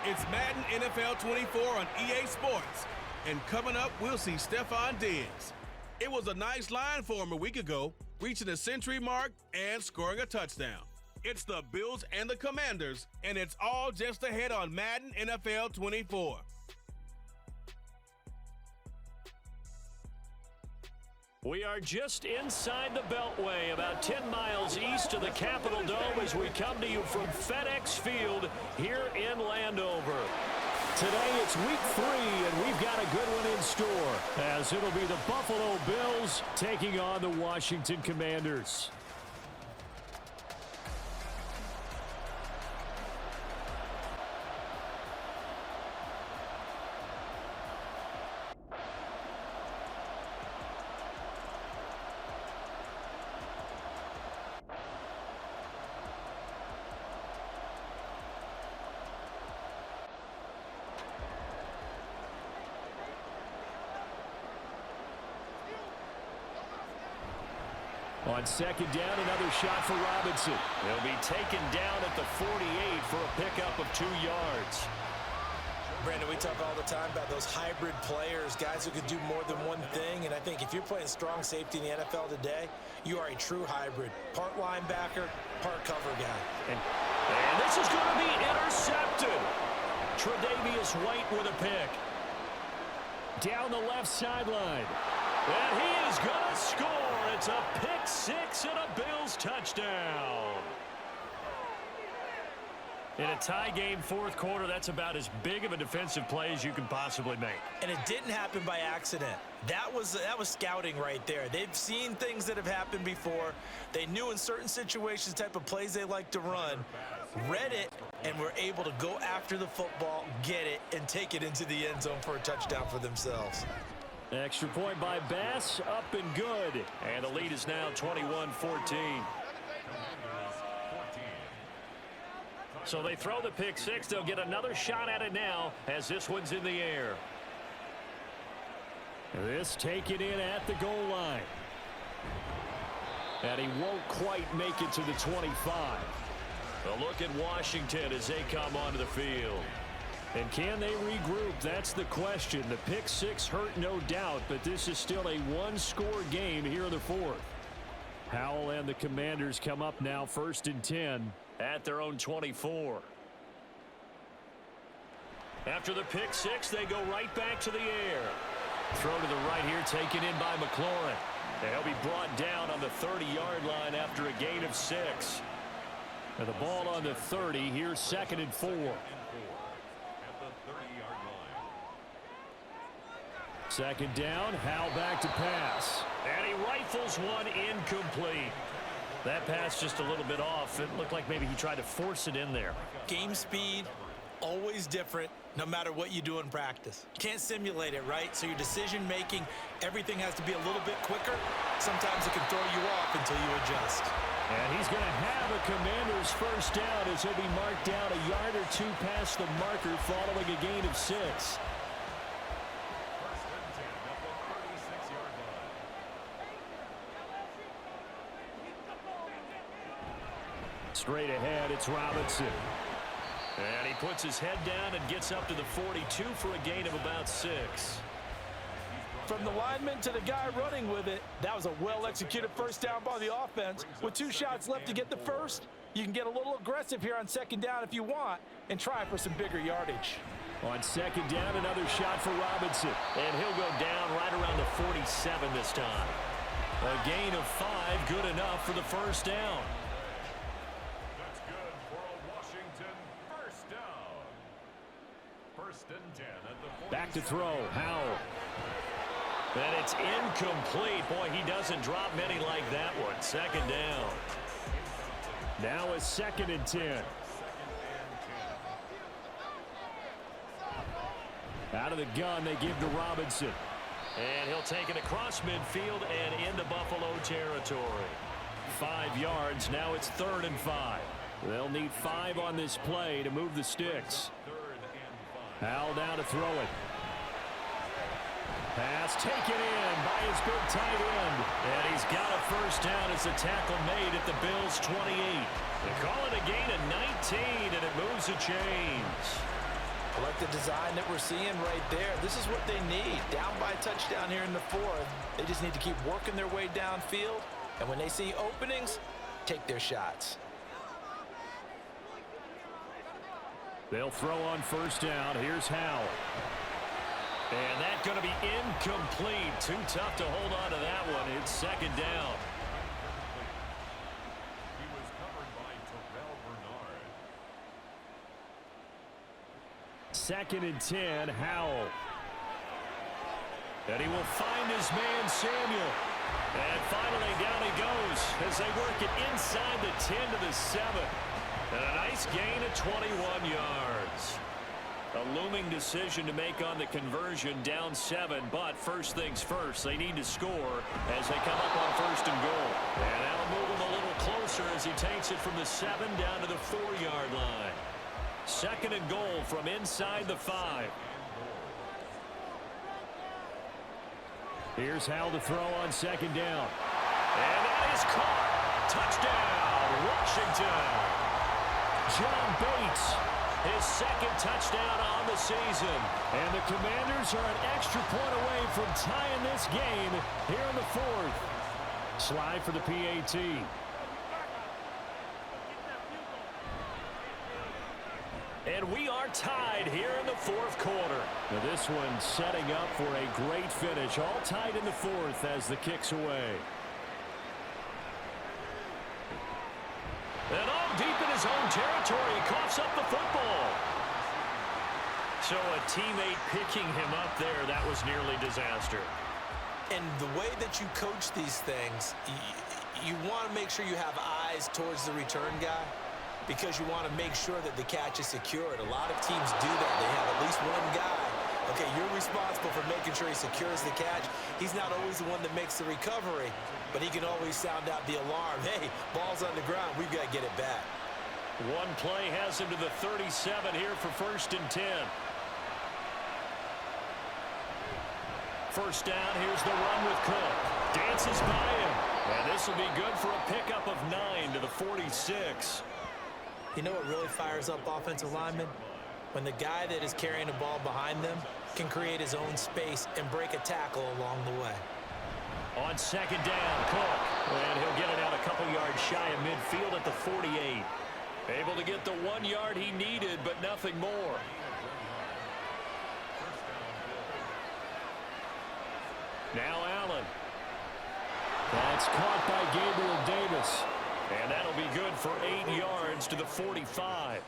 It's Madden NFL 24 on EA Sports. And coming up, we'll see Stephon Diggs. It was a nice line for him a week ago, reaching the century mark and scoring a touchdown. It's the Bills and the Commanders, and it's all just ahead on Madden NFL 24. We are just inside the Beltway, about 10 miles east of the Capitol Dome as we come to you from FedEx Field here in Landover. Today it's week 3, and we've got a good one in store, as it'll be the Buffalo Bills taking on the Washington Commanders. On second down, another shot for Robinson. He'll be taken down at the 48 for a pickup of 2 yards. Brandon, we talk all the time about those hybrid players, guys who can do more than one thing. And I think if you're playing strong safety in the NFL today, you are a true hybrid. Part linebacker, part cover guy. And this is going to be intercepted. Tre'Davious White with a pick. Down the left sideline. And he is going to score. It's a pick six and a Bills touchdown. In a tie game fourth quarter, that's about as big of a defensive play as you can possibly make. And it didn't happen by accident. That was scouting right there. They've seen things that have happened before. They knew in certain situations the type of plays they like to run, read it, and were able to go after the football, get it, and take it into the end zone for a touchdown for themselves. Extra point by Bass, up and good. And the lead is now 21-14. So they throw the pick six. They'll get another shot at it now as this one's in the air. This taken in at the goal line. And he won't quite make it to the 25. A look at Washington as they come onto the field. And can they regroup? That's the question. The pick six hurt, no doubt, but this is still a one-score game here in the fourth. Howell and the Commanders come up now, 1st and 10 at their own 24. After the pick six, they go right back to the air. Throw to the right here, taken in by McLaurin. And he'll be brought down on the 30-yard line after a gain of 6. And the ball on the 30, here's 2nd and 4. Second down, Howell back to pass. And he rifles one incomplete. That pass just a little bit off. It looked like maybe he tried to force it in there. Game speed, always different, no matter what you do in practice. Can't simulate it, right? So your decision-making, everything has to be a little bit quicker. Sometimes it can throw you off until you adjust. And he's going to have a Commander's first down as he'll be marked down a yard or 2 past the marker following a gain of 6. Straight ahead, it's Robinson. And he puts his head down and gets up to the 42 for a gain of about 6. From the lineman to the guy running with it, that was a well-executed first down by the offense. With 2 shots left to get the first, you can get a little aggressive here on second down if you want and try for some bigger yardage. On second down, another shot for Robinson. And he'll go down right around the 47 this time. A gain of 5, good enough for the first down. Back to throw, Howell. And it's incomplete. Boy, he doesn't drop many like that one. 2nd down. Now it's 2nd and 10. Out of the gun, they give to Robinson. And he'll take it across midfield and into Buffalo territory. 5 yards. Now it's 3rd and 5. They'll need 5 on this play to move the sticks. Howell down to throw it. Pass taken in by his big tight end. And he's got a first down as the tackle made at the Bills' 28. They call it a gain of 19, and it moves the chains. the design that we're seeing right there. This is what they need. Down by a touchdown here in the fourth. They just need to keep working their way downfield. And when they see openings, take their shots. They'll throw on first down. Here's Howell. And that's going to be incomplete. Too tough to hold on to that one. It's second down. Second and 10, Howell. And he will find his man, Samuel. And finally down he goes as they work it inside the 10 to the 7. And a nice gain of 21 yards. A looming decision to make on the conversion, down 7. But first things first, they need to score as they come up on first and goal. And that'll move him a little closer as he takes it from the 7 down to the 4-yard line. Second and goal from inside the 5. Here's Howell to throw on second down. And that is caught. Touchdown, Washington. John Bates, his second touchdown on the season. And the Commanders are an extra point away from tying this game here in the fourth. Slide for the PAT. And we are tied here in the fourth quarter. Now this one setting up for a great finish. All tied in the fourth as the kick's away. And all deep in his own territory, he coughs up the football. So a teammate picking him up there, that was nearly disaster. And the way that you coach these things, you want to make sure you have eyes towards the return guy, because you want to make sure that the catch is secured. A lot of teams do that. They have at least one guy. Okay, you're responsible for making sure he secures the catch. He's not always the one that makes the recovery, but he can always sound out the alarm. Hey, ball's on the ground. We've got to get it back. One play has him to the 37 here for first and 10. First down, here's the run with Cook. Dances by him. And this will be good for a pickup of 9 to the 46. You know what really fires up offensive linemen? When the guy that is carrying the ball behind them can create his own space and break a tackle along the way. On second down, Cook. And he'll get it out a couple yards shy of midfield at the 48. Able to get the 1 yard he needed, but nothing more. Now Allen. That's caught by Gabriel Davis. And that'll be good for 8 yards to the 45.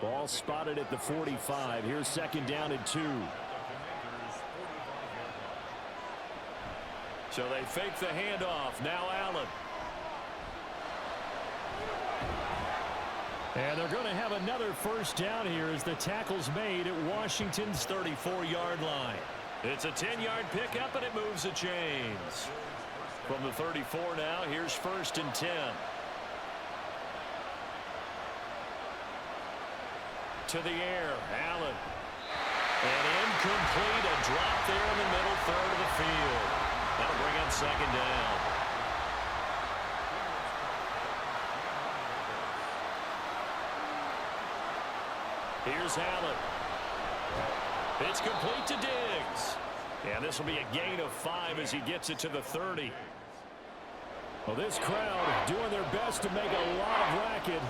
Ball spotted at the 45. Here's second down and 2. So they fake the handoff. Now Allen. And they're going to have another first down here as the tackle's made at Washington's 34-yard line. It's a 10-yard pickup, and it moves the chains. From the 34 now, here's first and 10. To the air, Allen. And incomplete, a drop there in the middle third of the field. That'll bring up second down. Here's Allen. It's complete to Diggs. And this will be a gain of 5 as he gets it to the 30. Well, this crowd doing their best to make a lot of racket.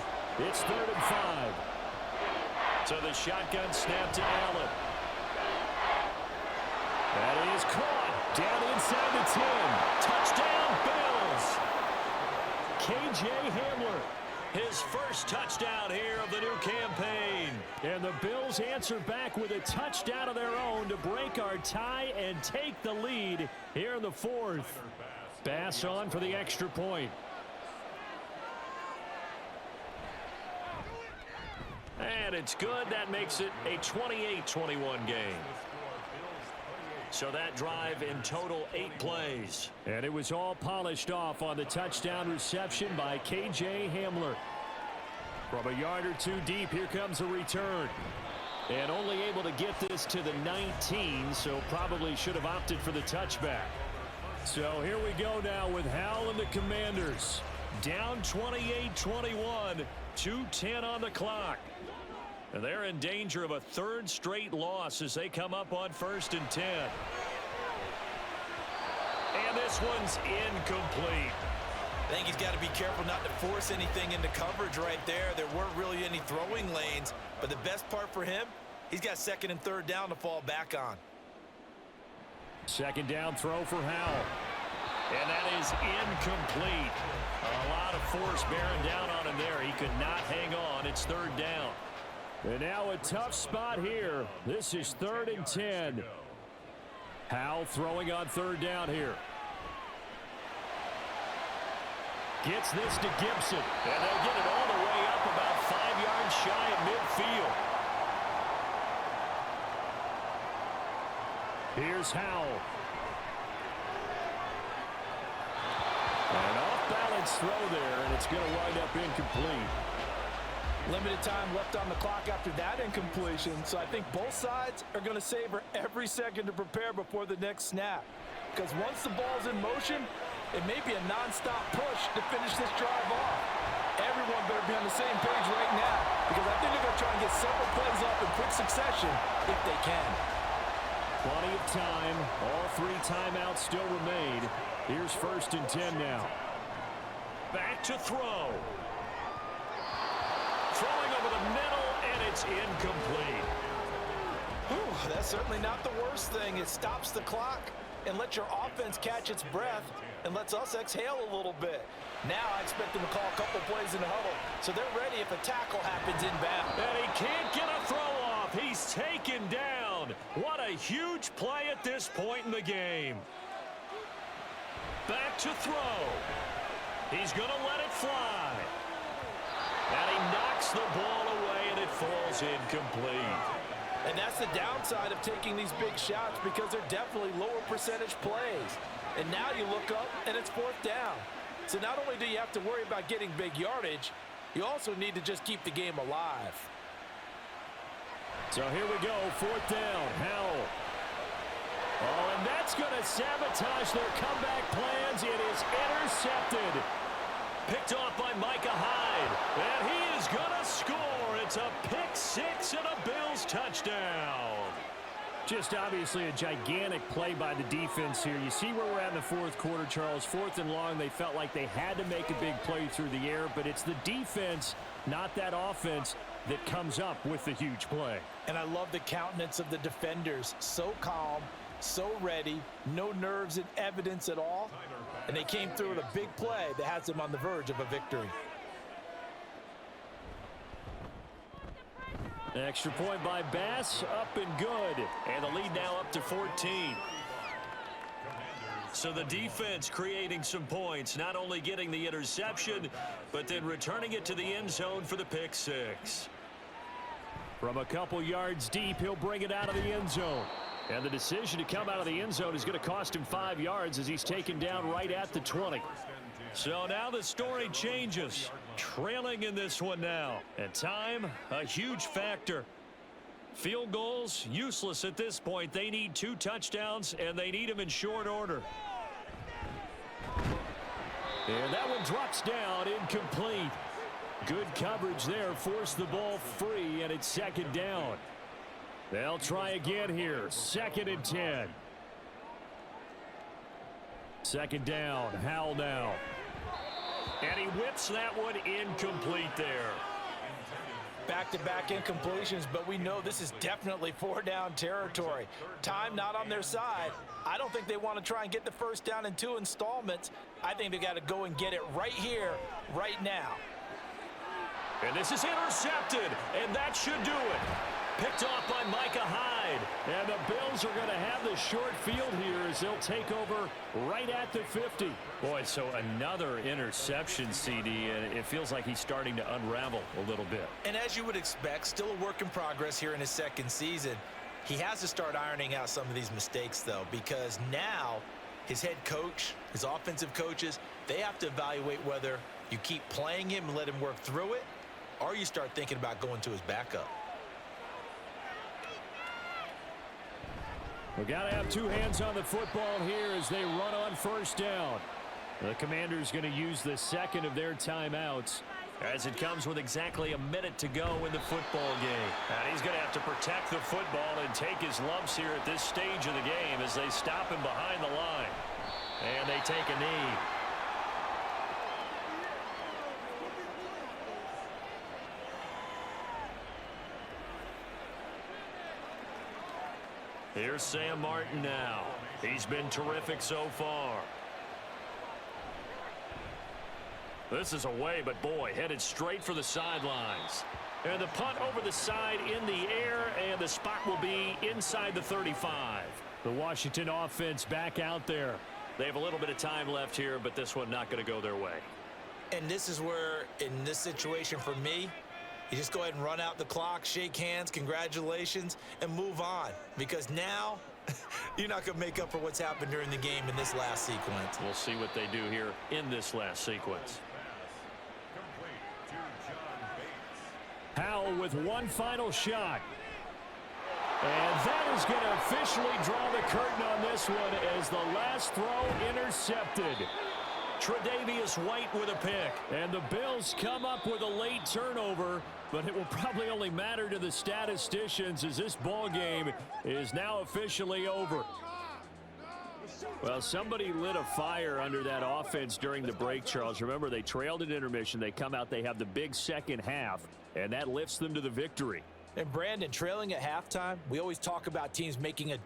It's 3rd and 5. So the shotgun snap to Allen. That is caught down inside the 10. Touchdown, Bills. KJ Hamler. His first touchdown here of the new campaign. And the Bills answer back with a touchdown of their own to break our tie and take the lead here in the fourth. Bass on for the extra point. And it's good. That makes it a 28-21 game. So that drive in total 8 plays. And it was all polished off on the touchdown reception by KJ Hamler. From a yard or 2 deep, here comes a return. And only able to get this to the 19, so probably should have opted for the touchback. So here we go now with Howell and the Commanders. Down 28-21, 2:10 on the clock. And they're in danger of a third straight loss as they come up on 1st and 10. And this one's incomplete. I think he's got to be careful not to force anything into coverage right there. There weren't really any throwing lanes, but the best part for him, he's got 2nd and 3rd down to fall back on. 2nd down throw for Howell. And that is incomplete. A lot of force bearing down on him there. He could not hang on. It's 3rd down. And now a tough spot here. This is 3rd and 10. Howell throwing on 3rd down here. Gets this to Gibson. And they'll get it all the way up about 5 yards shy of midfield. Here's Howell. An off-balance throw there, and it's going to wind up incomplete. Limited time left on the clock after that incompletion, so I think both sides are going to savor every second to prepare before the next snap. Because once the ball's in motion, it may be a non-stop push to finish this drive off. Everyone better be on the same page right now, because I think they're going to try and get several plays off in quick succession if they can. Plenty of time. All 3 timeouts still remain. Here's 1st and 10 now. Back to throw. Throwing over the middle, and it's incomplete. Whew, that's certainly not the worst thing. It stops the clock and lets your offense catch its breath and lets us exhale a little bit. Now I expect them to call a couple plays in the huddle, so they're ready if a tackle happens inbound. And he can't get a throw off. He's taken down. What a huge play at this point in the game. Back to throw. He's going to let it fly. And he knocks the ball away, and it falls incomplete. And that's the downside of taking these big shots, because they're definitely lower percentage plays. And now you look up, and it's 4th down. So not only do you have to worry about getting big yardage, you also need to just keep the game alive. So here we go, 4th down, Howell. Oh, and that's going to sabotage their comeback plans. It is intercepted. Picked off by Micah Hyde. And he is going to score. It's a pick 6 and a Bills touchdown. Just obviously a gigantic play by the defense here. You see where we're at in the 4th quarter, Charles. 4th and long, they felt like they had to make a big play through the air, but it's the defense, not that offense, that comes up with the huge play. And I love the countenance of the defenders. So calm, so ready, no nerves and evidence at all. And they came through with a big play that has them on the verge of a victory. Extra point by Bass, up and good. And the lead now up to 14. So the defense creating some points, not only getting the interception, but then returning it to the end zone for the pick 6. From a couple yards deep, he'll bring it out of the end zone. And the decision to come out of the end zone is going to cost him 5 yards as he's taken down right at the 20. So now the story changes. Trailing in this one now. And time, a huge factor. Field goals, useless at this point. They need 2 touchdowns, and they need them in short order. And that one drops down, incomplete. Good coverage there, forced the ball free, and it's 2nd down. They'll try again here, 2nd and 10. 2nd down, Howell now. And he whips that one incomplete there. Back-to-back incompletions, but we know this is definitely 4-down territory. Time not on their side. I don't think they want to try and get the 1st down in 2 installments. I think they got to go and get it right here, right now. And this is intercepted, and that should do it. Picked off by Micah Hyde. And the Bills are going to have the short field here as they'll take over right at the 50. Boy, so another interception, CD, and it feels like he's starting to unravel a little bit. And as you would expect, still a work in progress here in his 2nd season. He has to start ironing out some of these mistakes, though, because now his head coach, his offensive coaches, they have to evaluate whether you keep playing him and let him work through it, or you start thinking about going to his backup. We got to have 2 hands on the football here as they run on 1st down. The Commanders going to use the 2nd of their timeouts. as it comes with exactly a minute to go in the football game. And he's going to have to protect the football and take his lumps here at this stage of the game as they stop him behind the line. And they take a knee. Here's Sam Martin now. He's been terrific so far. This is away, but boy, headed straight for the sidelines. And the punt over the side in the air, and the spot will be inside the 35. The Washington offense back out there. They have a little bit of time left here, but this one not going to go their way. And this is where, in this situation for me, you just go ahead and run out the clock, shake hands, congratulations, and move on. Because now, you're not going to make up for what's happened during the game in this last sequence. We'll see what they do here in this last sequence. Howell with one final shot. And that is going to officially draw the curtain on this one as the last throw intercepted. Tre'Davious White with a pick. And the Bills come up with a late turnover, but it will probably only matter to the statisticians as this ball game is now officially over. Well, somebody lit a fire under that offense during the break, Charles. Remember, they trailed at intermission. They come out, they have the big second half, and that lifts them to the victory. And Brandon, trailing at halftime, we always talk about teams making a